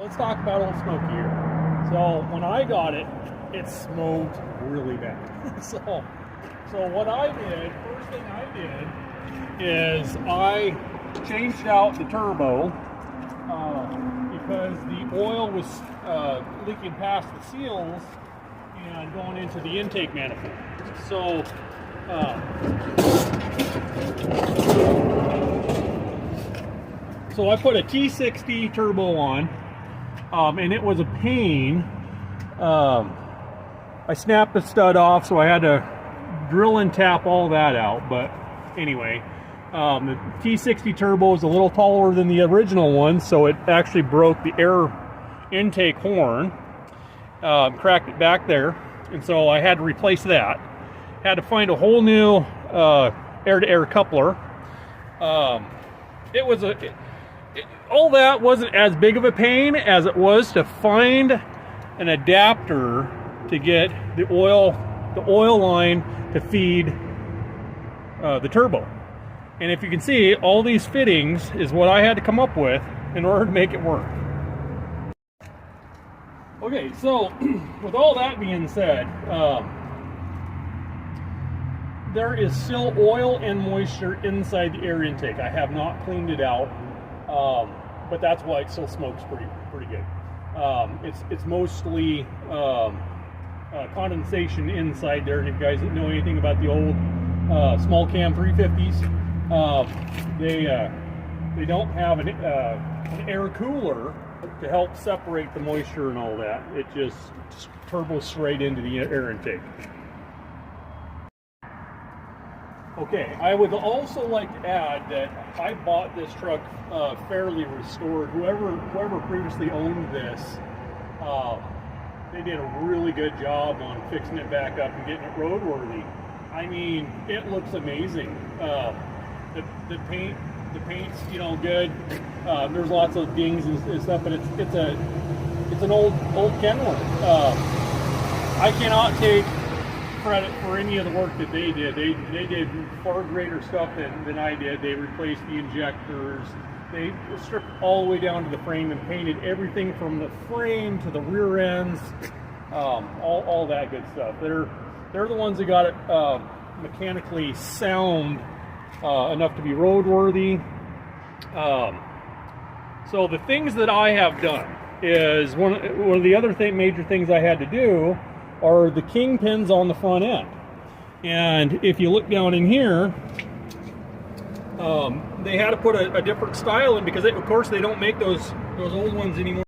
Let's talk about Old Smoky here. So when I got it, it smoked really bad. So what I did, first thing I did is I changed out the turbo because the oil was leaking past the seals and going into the intake manifold. So I put a T60 turbo on. And it was a pain. I snapped the stud off, so I had to drill and tap all that out. But anyway, the T60 turbo is a little taller than the original one, so it actually broke the air intake horn, cracked it back there, and so I had to replace that. Had to find a whole new air-to-air coupler. All that wasn't as big of a pain as it was to find an adapter to get the oil line to feed the turbo. And if you can see, all these fittings is what I had to come up with in order to make it work. Okay, so with all that being said, there is still oil and moisture inside the air intake. I have not cleaned it out. But that's why it still smokes pretty good. It's mostly condensation inside there. And if you guys know anything about the old small cam 350s, they don't have an air cooler to help separate the moisture and all that. It just turbos straight into the air intake. Okay, I would also like to add that I bought this truck fairly restored. Whoever previously owned this, they did a really good job on fixing it back up and getting it roadworthy. I mean, it looks amazing. The paint's good. There's lots of dings and stuff, but it's an old Kenworth. I cannot take credit for any of the work that they did. They did far greater stuff than I did. They replaced the injectors. They stripped all the way down to the frame and painted everything from the frame to the rear ends, all that good stuff. They're the ones that got it mechanically sound enough to be roadworthy. So the things that I have done is one of the other major things I had to do are the kingpins on the front end. And if you look down in here, they had to put a different style in because of course they don't make those old ones anymore.